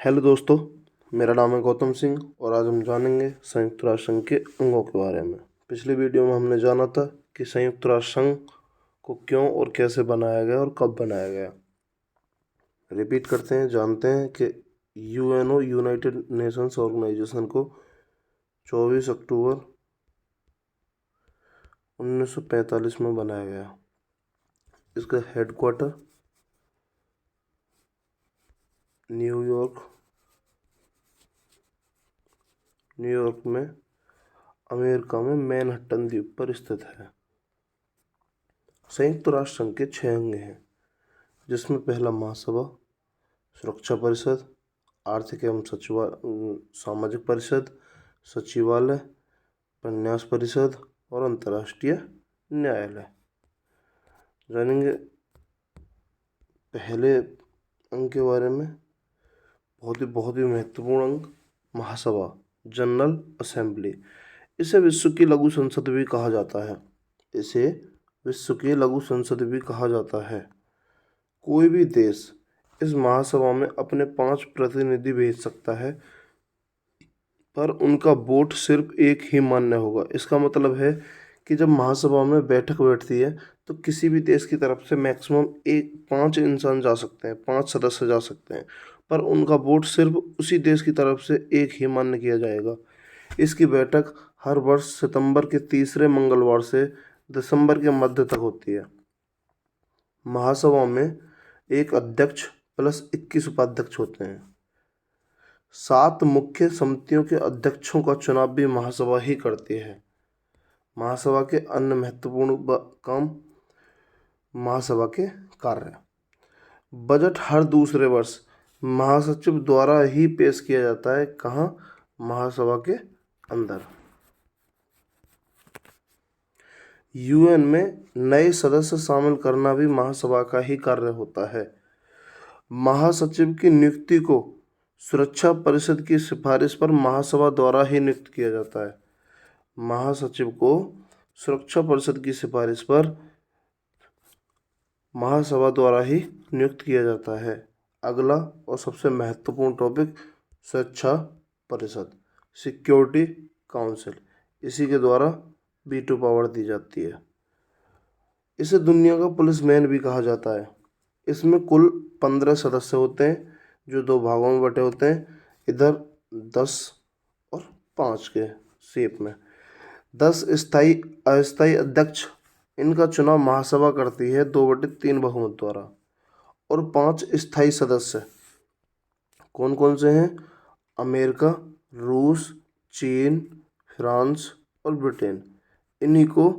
Hello दोस्तों, मेरा नाम है गौतम सिंह और आज हम जानेंगे संयुक्त राष्ट्र संघ के अंगों के बारे में। पिछली वीडियो में हमने जाना था कि संयुक्त राष्ट्र संघ को क्यों और कैसे बनाया गया और कब बनाया गया। रिपीट करते हैं, जानते हैं कि यूएनओ यूनाइटेड नेशंस ऑर्गेनाइजेशन को 24 अक्टूबर 1945 में बनाया गया। इसका हेडक्वार्टर न्यूयॉर्क में अमेरिका में मैनहट्टन द्वीप पर स्थित है। संयुक्त राष्ट्र संघ के 6 अंग हैं, जिसमें पहला महासभा, सुरक्षा परिषद, आर्थिक एवं सामाजिक परिषद, सचिवालय, प्रन्यास परिषद और अंतर्राष्ट्रीय न्यायालय। जानेंगे पहले अंग के बारे में। बहुत ही महत्वपूर्ण अंग महासभा, जनरल असेंबली। इसे विश्व की लघु संसद भी कहा जाता है। कोई भी देश इस महासभा में अपने 5 प्रतिनिधि भेज सकता है, पर उनका वोट सिर्फ एक ही मान्य होगा। इसका मतलब है कि जब महासभा में बैठक बैठती है तो किसी भी देश की तरफ से मैक्सिमम 5 इंसान जा सकते हैं, 5 सदस्य जा सकते हैं, पर उनका वोट सिर्फ उसी देश की तरफ से एक ही मान्य किया जाएगा। इसकी बैठक हर वर्ष सितंबर के तीसरे मंगलवार से दिसंबर के मध्य तक होती है। महासभा में एक अध्यक्ष प्लस 21 उपाध्यक्ष होते हैं। 7 मुख्य समितियों के अध्यक्षों का चुनाव भी महासभा ही करती है। महासभा के अन्य महत्वपूर्ण काम, महासभा के कार्य। बजट हर दूसरे वर्ष महासचिव द्वारा ही पेश किया जाता है। कहाँ? महासभा के अंदर। यूएन में नए सदस्य शामिल करना भी महासभा का ही कार्य होता है। महासचिव की नियुक्ति को सुरक्षा परिषद की सिफारिश पर महासभा द्वारा ही नियुक्त किया जाता है। महासचिव को सुरक्षा परिषद की सिफारिश पर महासभा द्वारा ही नियुक्त किया जाता है। अगला और सबसे महत्वपूर्ण टॉपिक, सुरक्षा परिषद, सिक्योरिटी काउंसिल। इसी के द्वारा वीटो पावर दी जाती है। इसे दुनिया का पुलिस मैन भी कहा जाता है। इसमें कुल 15 सदस्य होते हैं, जो 2 भागों में बटे होते हैं, इधर 10 और 5 के शेप में। 10 स्थायी अस्थायी अध्यक्ष, इनका चुनाव महासभा करती है 2/3 बहुमत द्वारा। और 5 स्थायी सदस्य कौन कौन से हैं? अमेरिका, रूस, चीन, फ्रांस और ब्रिटेन। इन्हीं को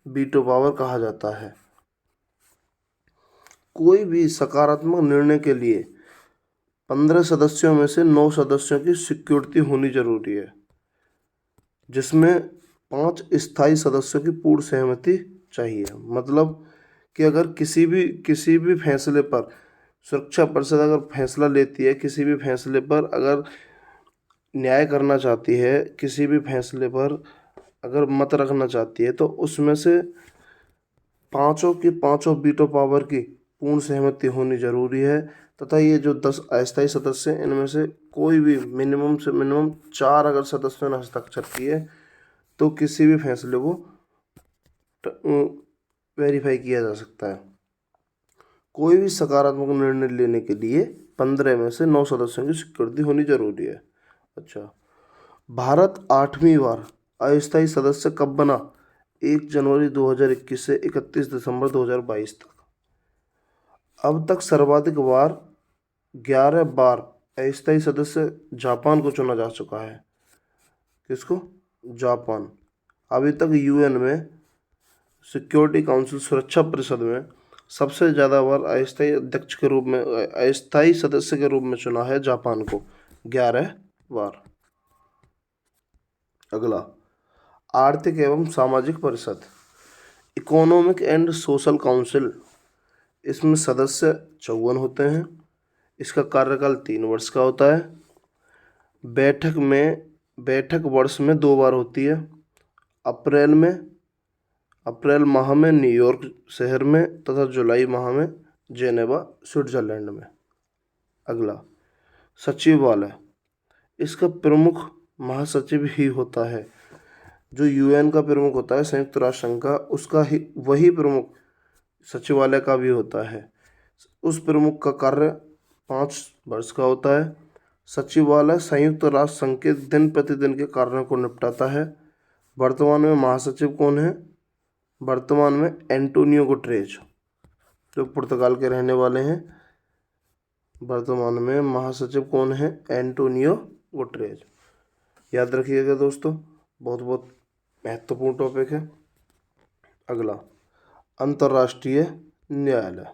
वीटो पावर कहा जाता है। कोई भी सकारात्मक निर्णय के लिए 15 सदस्यों में से 9 सदस्यों की सिक्योरिटी होनी जरूरी है, जिसमें 5 स्थायी सदस्यों की पूर्ण सहमति चाहिए। मतलब कि अगर किसी भी फैसले पर सुरक्षा परिषद अगर फैसला लेती है, किसी भी फैसले पर अगर न्याय करना चाहती है, किसी भी फैसले पर अगर मत रखना चाहती है, तो उसमें से 5 की 5 वीटो पावर की पूर्ण सहमति होनी जरूरी है। तथा ये जो 10 अस्थायी सदस्य हैं, इनमें से कोई भी मिनिमम से मिनिमम 4 अगर सदस्यों ने हस्ताक्षर किए तो किसी भी फैसले को वेरीफाई किया जा सकता है। कोई भी सकारात्मक निर्णय लेने के लिए 15 में से 9 सदस्यों की सिक्योरिटी होनी जरूरी है। अच्छा, भारत 8वीं बार अस्थायी सदस्य कब बना? 1 जनवरी 2021 से 31 दिसंबर 2022 तक। अब तक सर्वाधिक बार 11 बार अस्थायी सदस्य जापान को चुना जा चुका है। किसको? जापान। अभी तक यूएन में सिक्योरिटी काउंसिल, सुरक्षा परिषद में सबसे ज़्यादा बार अस्थायी अध्यक्ष के रूप में, अस्थायी सदस्य के रूप में चुना है जापान को, 11 बार। अगला, आर्थिक एवं सामाजिक परिषद, इकोनॉमिक एंड सोशल काउंसिल। इसमें सदस्य 54 होते हैं। इसका कार्यकाल 3 वर्ष का होता है। बैठक वर्ष में 2 बार होती है। अप्रैल माह में न्यूयॉर्क शहर में तथा जुलाई माह में जेनेवा, स्विट्जरलैंड में। अगला, सचिवालय, इसका प्रमुख महासचिव ही होता है। जो यूएन का प्रमुख होता है, संयुक्त राष्ट्र संघ का, उसका ही वही प्रमुख सचिवालय का भी होता है। उस प्रमुख का कार्य 5 वर्ष का होता है। सचिवालय संयुक्त राष्ट्र संघ के दिन प्रतिदिन के कार्यों को निपटाता है। वर्तमान में महासचिव कौन है? वर्तमान में एंटोनियो गुटेरेस, जो पुर्तगाल के रहने वाले हैं। वर्तमान में महासचिव कौन है? Antonio Guterres. याद रखिएगा दोस्तों, बहुत बहुत महत्वपूर्ण टॉपिक है। अगला, अंतर्राष्ट्रीय न्यायालय।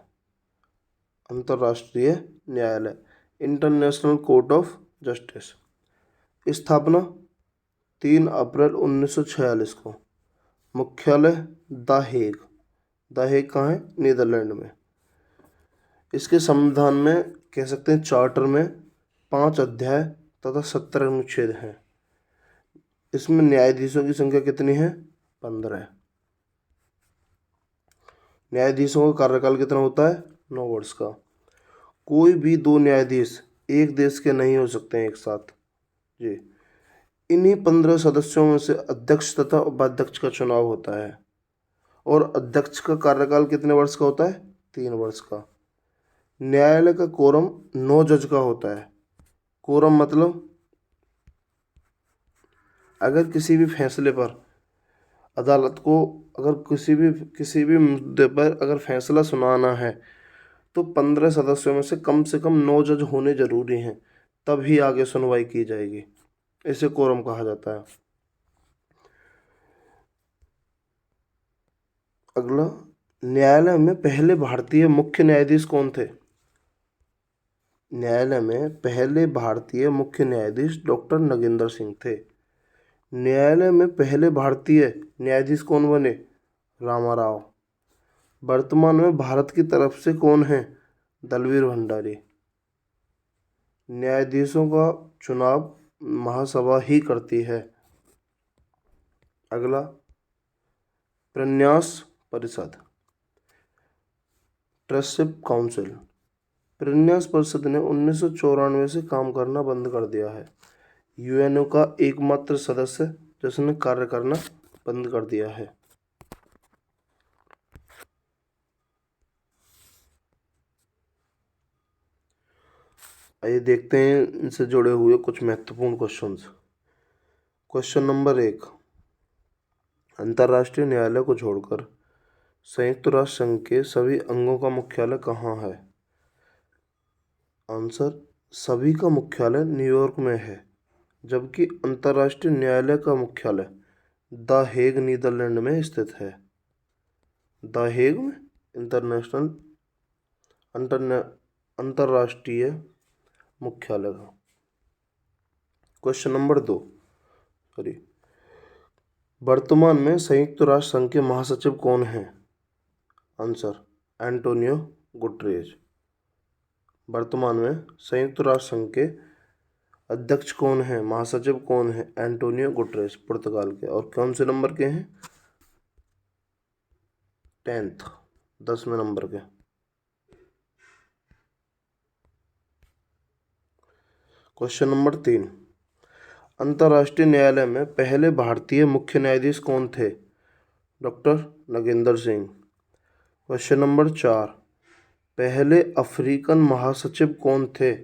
अंतर्राष्ट्रीय न्यायालय, इंटरनेशनल कोर्ट ऑफ जस्टिस। स्थापना 3 अप्रैल 1946 को। मुख्यालय द हेग। द हेग कहाँ है? नीदरलैंड में। इसके संविधान में कह सकते हैं, चार्टर में 5 अध्याय तथा 70 अनुच्छेद हैं। इसमें न्यायाधीशों की संख्या कितनी है? 15। न्यायाधीशों का कार्यकाल कितना होता है? 9 वर्ष का। कोई भी 2 न्यायाधीश एक देश के नहीं हो सकते हैं एक साथ जी। इन्हीं 15 सदस्यों में से अध्यक्ष तथा उपाध्यक्ष का चुनाव होता है। और अध्यक्ष का कार्यकाल कितने वर्ष का होता है? 3 वर्ष का। न्यायालय का कोरम 9 जज का होता है। कोरम मतलब अगर किसी भी फैसले पर अदालत को, अगर किसी भी मुद्दे पर अगर फैसला सुनाना है, तो 15 सदस्यों में से कम 9 जज होने जरूरी हैं, तभी आगे सुनवाई की जाएगी। इसे कोरम कहा जाता है। अगला, न्यायालय में पहले भारतीय मुख्य न्यायाधीश कौन थे? न्यायालय में पहले भारतीय मुख्य न्यायाधीश डॉक्टर नगेंद्र सिंह थे। न्यायालय में पहले भारतीय न्यायाधीश कौन बने? रामाराव। वर्तमान में भारत की तरफ से कौन है? दलवीर भंडारी। न्यायाधीशों का चुनाव महासभा ही करती है। अगला, प्रन्यास परिषद, ट्रस्टशिप काउंसिल। प्रन्यास परिषद ने 1994 से काम करना बंद कर दिया है। यूएनओ का एकमात्र सदस्य जिसने कार्य करना बंद कर दिया है। आइए देखते हैं इनसे जुड़े हुए कुछ महत्वपूर्ण क्वेश्चंस। क्वेश्चन नंबर 1, अंतर्राष्ट्रीय न्यायालय को छोड़कर संयुक्त राष्ट्र संघ के सभी अंगों का मुख्यालय कहाँ है? आंसर, सभी का मुख्यालय न्यूयॉर्क में है, जबकि अंतर्राष्ट्रीय न्यायालय का मुख्यालय द हेग नीदरलैंड में स्थित है। द हेग में अंतर्राष्ट्रीय मुख्यालय का। क्वेश्चन नंबर 2, वर्तमान में संयुक्त राष्ट्र संघ के महासचिव कौन हैं? Answer, Antonio Guterres. वर्तमान में संयुक्त राष्ट्र संघ के अध्यक्ष कौन है? महासचिव कौन है? एंटोनियो गुटेरेस, पुर्तगाल के। और कौन से नंबर के हैं? 10वें नंबर के। क्वेश्चन नंबर 3, अंतर्राष्ट्रीय न्यायालय में पहले भारतीय मुख्य न्यायाधीश कौन थे? Doctor Nagendra Singh. Question number 4, पहले अफ्रीकन महासचिव कौन थे?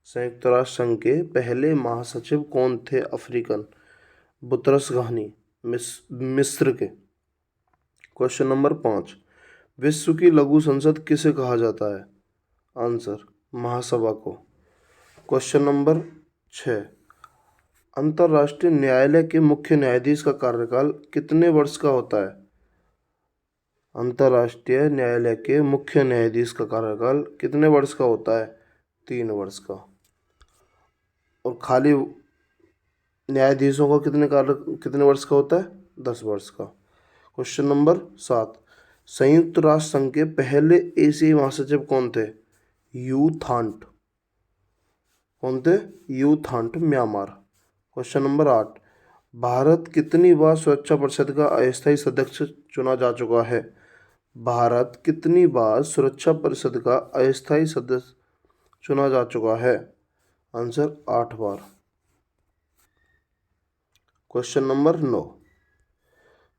संयुक्त राष्ट्र संघ के पहले महासचिव कौन थे अफ्रीकन? बुतरस घानी, मिस्र के। क्वेश्चन नंबर 5, विश्व की लघु संसद किसे कहा जाता है? आंसर, महासभा को। क्वेश्चन नंबर 6, अंतर्राष्ट्रीय न्यायालय के मुख्य न्यायाधीश का कार्यकाल कितने वर्ष का होता है? अंतर्राष्ट्रीय न्यायालय के मुख्य न्यायाधीश का कार्यकाल कितने वर्ष का होता है? 3 वर्ष का। और खाली न्यायाधीशों का कितने वर्ष का होता है? 10 वर्ष का। क्वेश्चन नंबर 7, संयुक्त राष्ट्र संघ के पहले एशियाई महासचिव कौन थे? U Thant. कौन थे? U Thant, Myanmar. Question number 8, भारत कितनी बार सुरक्षा परिषद का अस्थायी सदस्य चुना जा चुका है? भारत कितनी बार सुरक्षा परिषद का अस्थायी सदस्य चुना जा चुका है? आंसर 8 बार। क्वेश्चन नंबर 9,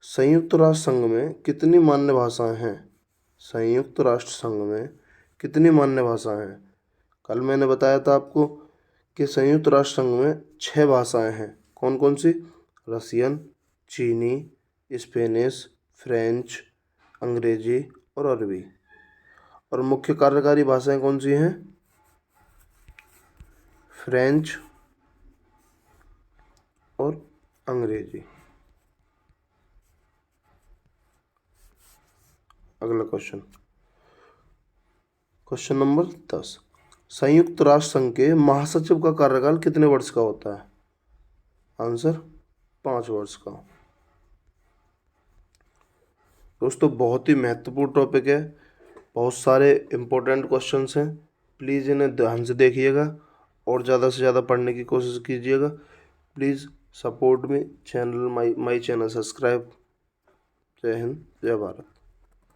संयुक्त राष्ट्र संघ में कितनी मान्य भाषाएं हैं? संयुक्त राष्ट्र संघ में कितनी मान्य भाषाएं हैं? कल मैंने बताया था आपको कि संयुक्त राष्ट्र संघ में 6 भाषाएं हैं। कौन कौन सी? रसियन, चीनी, स्पेनिश, फ्रेंच, अंग्रेजी और अरबी। और मुख्य कार्यकारी भाषाएं कौन सी हैं? फ्रेंच और अंग्रेजी। अगला क्वेश्चन, क्वेश्चन नंबर 10, संयुक्त राष्ट्र संघ के महासचिव का कार्यकाल कितने वर्ष का होता है? आंसर 5 वर्ष का। दोस्तों बहुत ही महत्वपूर्ण टॉपिक है, बहुत सारे इम्पोर्टेंट क्वेश्चंस हैं, प्लीज़ इन्हें ध्यान से देखिएगा और ज़्यादा से ज़्यादा पढ़ने की कोशिश कीजिएगा। Please support me channel, my channel subscribe. जय हिंद, जय भारत।